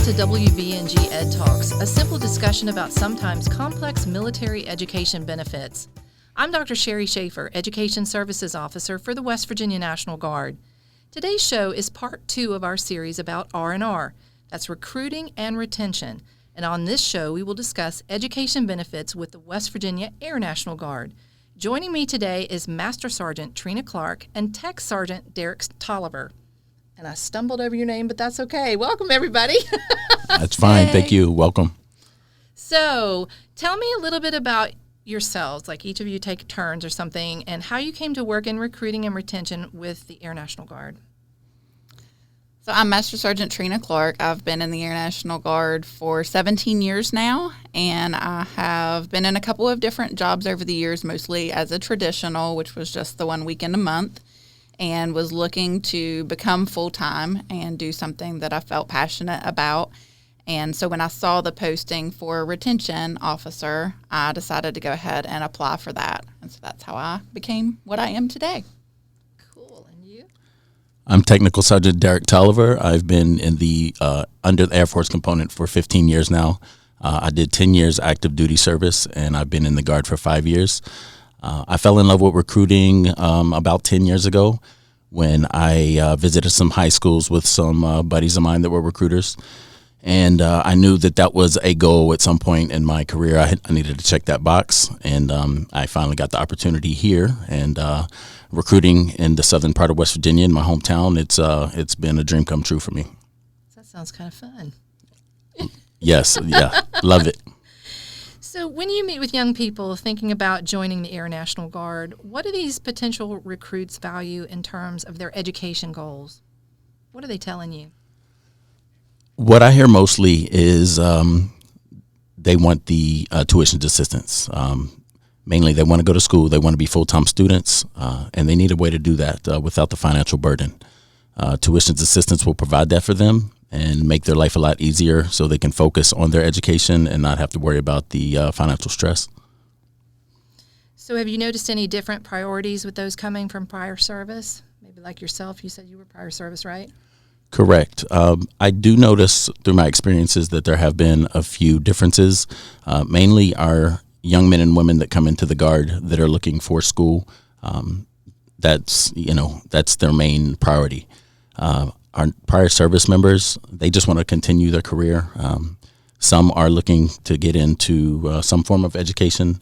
to WVNG Ed Talks, a simple discussion about sometimes complex military education benefits. I'm Dr. Sherri Shafer, Education Services Officer for the West Virginia National Guard. Today's show is part 2 of our series about R&R. That's recruiting and retention. And on this show, we will discuss education benefits with the West Virginia Air National Guard. Joining me today is Master Sergeant Trina Clark and Tech Sergeant Derek Tolliver. And I stumbled over your name, but that's okay. Welcome, everybody. That's fine. Hey. Thank you. Welcome. So tell me a little bit about yourselves, like each of you take turns or something, and how you came to work in recruiting and retention with the Air National Guard. So I'm Master Sergeant Trina Clark. I've been in the Air National Guard for 17 years now, and I have been in a couple of different jobs over the years, mostly as a traditional, which was just the 1 weekend a month, and was looking to become full-time and do something that I felt passionate about. And so when I saw the posting for a retention officer, I decided to go ahead and apply for that. And so that's how I became what I am today. Cool. And you? I'm Technical Sergeant Derek Tolliver. I've been in the under the Air Force component for 15 years now. I did 10 years active duty service, and I've been in the Guard for 5 years. I fell in love with recruiting about 10 years ago when I visited some high schools with some buddies of mine that were recruiters. And I knew that that was a goal at some point in my career. I needed to check that box, and I finally got the opportunity here. And recruiting in the southern part of West Virginia, in my hometown, it's been a dream come true for me. That sounds kind of fun. Yes, yeah, love it. So when you meet with young people thinking about joining the Air National Guard, what do these potential recruits value in terms of their education goals? What are they telling you? What I hear mostly is they want the tuition assistance. Mainly they want to go to school, they want to be full-time students, and they need a way to do that without the financial burden. Tuition assistance will provide that for them and make their life a lot easier so they can focus on their education and not have to worry about the financial stress. So have you noticed any different priorities with those coming from prior service? Maybe like yourself, you said you were prior service, right? Correct. I do notice through my experiences that there have been a few differences. Mainly our young men and women that come into the Guard that are looking for school. That's their main priority. Our prior service members, they just want to continue their career. Some are looking to get into some form of education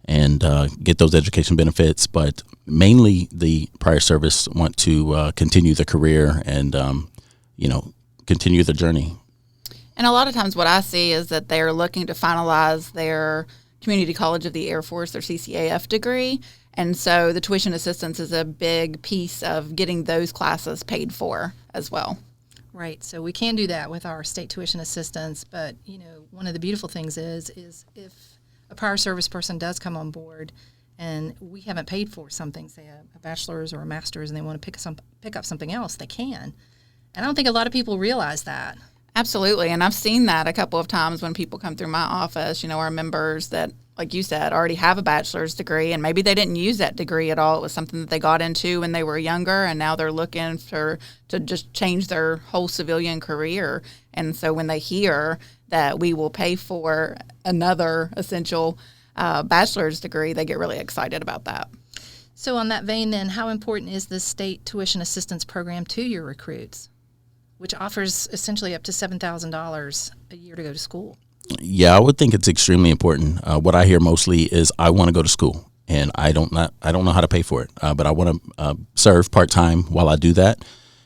and get those education benefits, but mainly the prior service want to continue their career and continue the journey. And a lot of times what I see is that they're looking to finalize their Community College of the Air Force, their CCAF degree. And so the tuition assistance is a big piece of getting those classes paid for as well. Right. So we can do that with our state tuition assistance. But, one of the beautiful things is if a prior service person does come on board and we haven't paid for something, say a bachelor's or a master's, and they want to pick up something else, they can. And I don't think a lot of people realize that. Absolutely. And I've seen that a couple of times when people come through my office, our members that, like you said, already have a bachelor's degree, and maybe they didn't use that degree at all. It was something that they got into when they were younger, and now they're looking to just change their whole civilian career. And so when they hear that we will pay for another essential bachelor's degree, they get really excited about that. So on that vein then, how important is the state tuition assistance program to your recruits, which offers essentially up to $7,000 a year to go to school? Yeah, I would think it's extremely important. What I hear mostly is I want to go to school, and I don't know how to pay for it, but I want to serve part-time while I do that.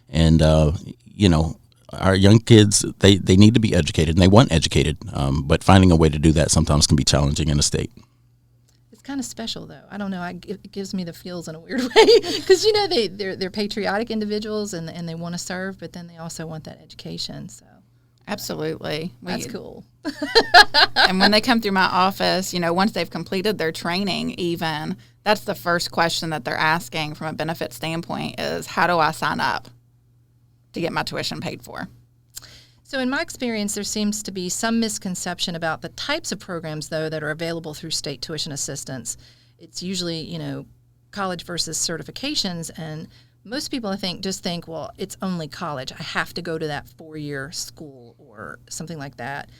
And, our young kids, they need to be educated, and they want educated, but finding a way to do that sometimes can be challenging in the state. It's kind of special, though. I don't know. It gives me the feels in a weird way because, they're patriotic individuals, and they want to serve, but then they also want that education, so. Absolutely. That's cool. And when they come through my office, once they've completed their training even, that's the first question that they're asking from a benefit standpoint is, how do I sign up to get my tuition paid for? So in my experience, there seems to be some misconception about the types of programs, though, that are available through state tuition assistance. It's usually, college versus certifications, and most people, I think, just think, well, it's only college. I have to go to that 4-year school or something like that.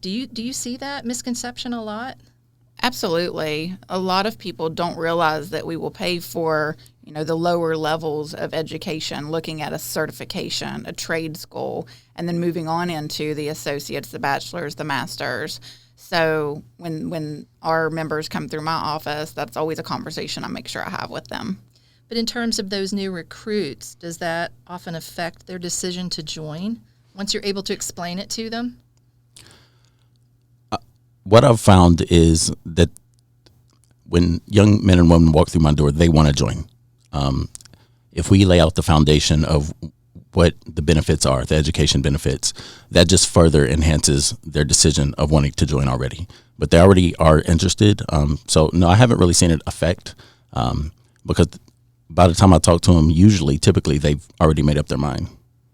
Do you see that misconception a lot? Absolutely. A lot of people don't realize that we will pay for, the lower levels of education, looking at a certification, a trade school, and then moving on into the associates, the bachelors, the masters. So when our members come through my office, that's always a conversation I make sure I have with them. But in terms of those new recruits, does that often affect their decision to join once you're able to explain it to them? What I've found is that when young men and women walk through my door, they want to join. If we lay out the foundation of what the benefits are, the education benefits, that just further enhances their decision of wanting to join already. But they already are interested. So, no, I haven't really seen it affect because by the time I talk to them, typically, they've already made up their mind.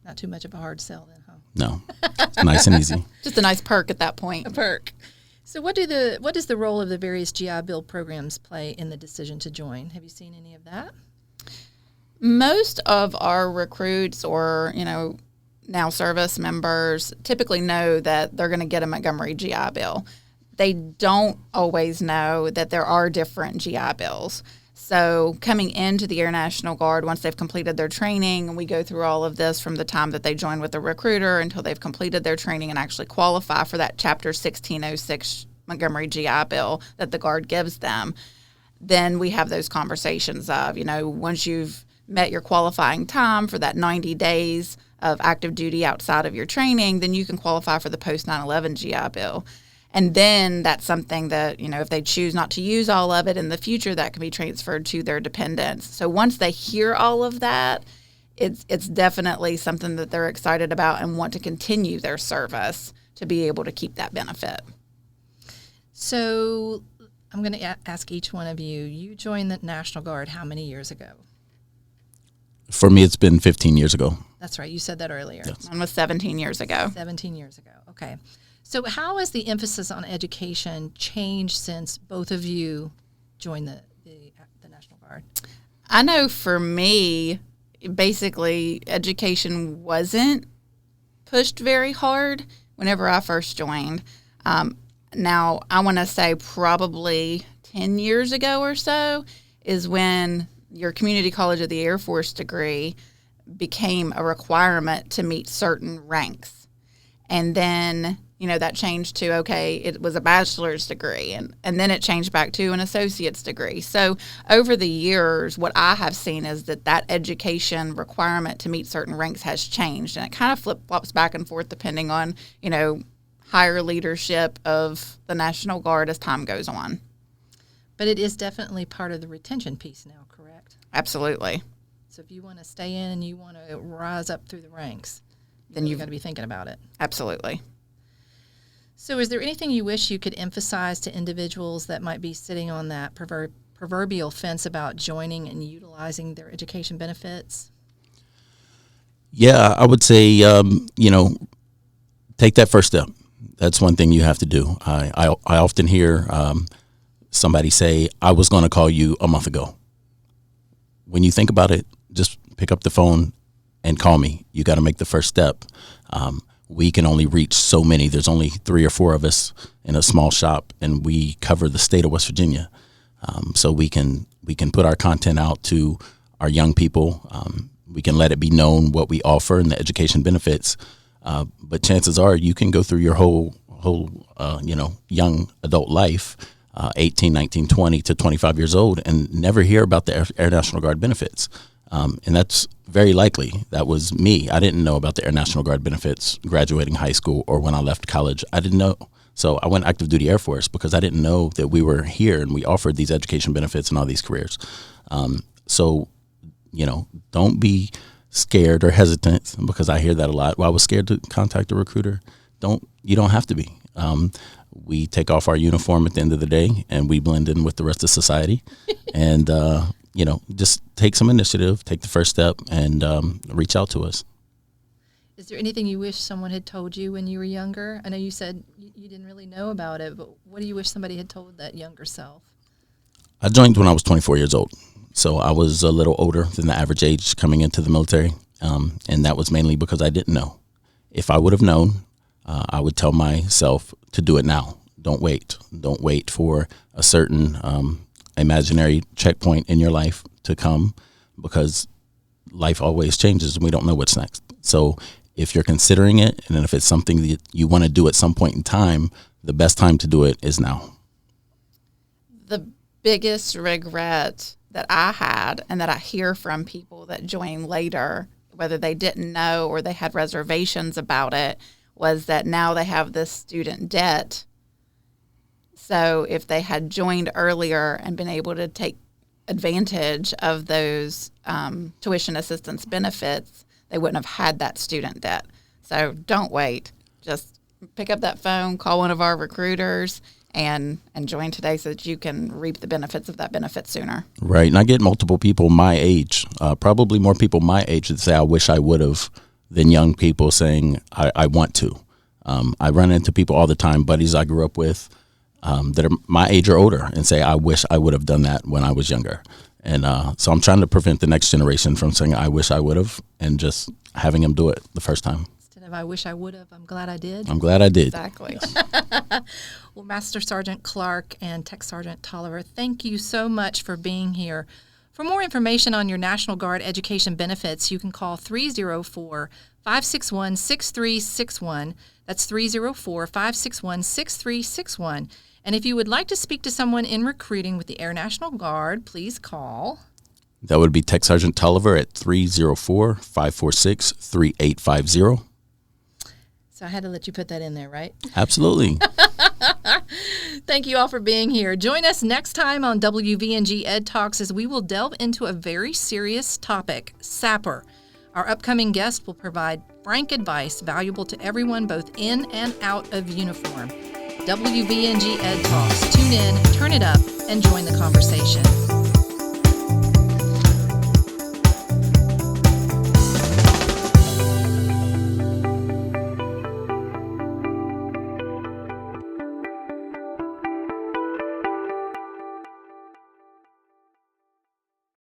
Not too much of a hard sell then, huh? No, it's nice and easy. Just a nice perk at that point. A perk. So what does the role of the various GI Bill programs play in the decision to join? Have you seen any of that? Most of our recruits or, now service members typically know that they're going to get a Montgomery GI Bill. They don't always know that there are different GI Bills. So coming into the Air National Guard, once they've completed their training, and we go through all of this from the time that they join with the recruiter until they've completed their training and actually qualify for that Chapter 1606 Montgomery GI Bill that the Guard gives them, then we have those conversations of, once you've met your qualifying time for that 90 days of active duty outside of your training, then you can qualify for the post 9/11 GI Bill. And then that's something that, if they choose not to use all of it in the future, that can be transferred to their dependents. So once they hear all of that, it's definitely something that they're excited about and want to continue their service to be able to keep that benefit. So I'm going to ask each one of you, you joined the National Guard how many years ago? For me, it's been 15 years ago. That's right. You said that earlier. Yes. Almost 17 years ago. 17 years ago. Okay. So how has the emphasis on education changed since both of you joined the National Guard? I know for me, basically, education wasn't pushed very hard whenever I first joined. Now, I want to say probably 10 years ago or so is when your Community College of the Air Force degree became a requirement to meet certain ranks. And then, that changed to, okay, it was a bachelor's degree, and then it changed back to an associate's degree. So over the years, what I have seen is that education requirement to meet certain ranks has changed, and it kind of flip-flops back and forth depending on, higher leadership of the National Guard as time goes on. But it is definitely part of the retention piece now, correct? Absolutely. So if you want to stay in and you want to rise up through the ranks, then you've got to be thinking about it. Absolutely. So is there anything you wish you could emphasize to individuals that might be sitting on that proverbial fence about joining and utilizing their education benefits? Yeah, I would say, take that first step. That's one thing you have to do. I often hear somebody say, I was going to call you a month ago. When you think about it, just pick up the phone and call me. You got to make the first step. We can only reach so many. There's only 3 or 4 of us in a small shop, and we cover the state of West Virginia. So we can put our content out to our young people. We can let it be known what we offer and the education benefits. But chances are you can go through your whole young adult life, 18, 19, 20 to 25 years old, and never hear about the Air National Guard benefits. And that's very likely. That was me. I didn't know about the Air National Guard benefits graduating high school or when I left college. I didn't know. So I went active duty Air Force because I didn't know that we were here and we offered these education benefits and all these careers. So, don't be scared or hesitant, because I hear that a lot. Well, I was scared to contact a recruiter. You don't have to be. We take off our uniform at the end of the day and we blend in with the rest of society. And, just take some initiative, take the first step, and reach out to us. Is there anything you wish someone had told you when you were younger? I know you said you didn't really know about it, but what do you wish somebody had told that younger self? I joined when I was 24 years old. So I was a little older than the average age coming into the military, and that was mainly because I didn't know. If I would have known, I would tell myself to do it now. Don't wait. Don't wait for a certain imaginary checkpoint in your life to come, because life always changes and we don't know what's next. So if you're considering it, and if it's something that you want to do at some point in time, the best time to do it is now. The biggest regret that I had, and that I hear from people that join later, whether they didn't know or they had reservations about it, was that now they have this student debt. So if they had joined earlier and been able to take advantage of those tuition assistance benefits, they wouldn't have had that student debt. So don't wait. Just pick up that phone, call one of our recruiters, and join today so that you can reap the benefits of that benefit sooner. Right. And I get multiple people my age, probably more people my age that say, I wish I would have, than young people saying, I want to. I run into people all the time, buddies I grew up with that are my age or older, and say, I wish I would have done that when I was younger. And so I'm trying to prevent the next generation from saying, I wish I would have, and just having them do it the first time. Instead of I wish I would have, I'm glad I did. I'm glad I did. Exactly. Well, Master Sergeant Clark and Tech Sergeant Tolliver, thank you so much for being here. For more information on your National Guard education benefits, you can call 304-561-6361. That's 304-561-6361. And if you would like to speak to someone in recruiting with the Air National Guard, please call. That would be Tech Sergeant Tolliver at 304-546-3850. So I had to let you put that in there, right? Absolutely. Thank you all for being here. Join us next time on WVNG Ed Talks as we will delve into a very serious topic, SAPR. Our upcoming guest will provide frank advice valuable to everyone both in and out of uniform. WVNG Ed Talks. Tune in, turn it up, and join the conversation.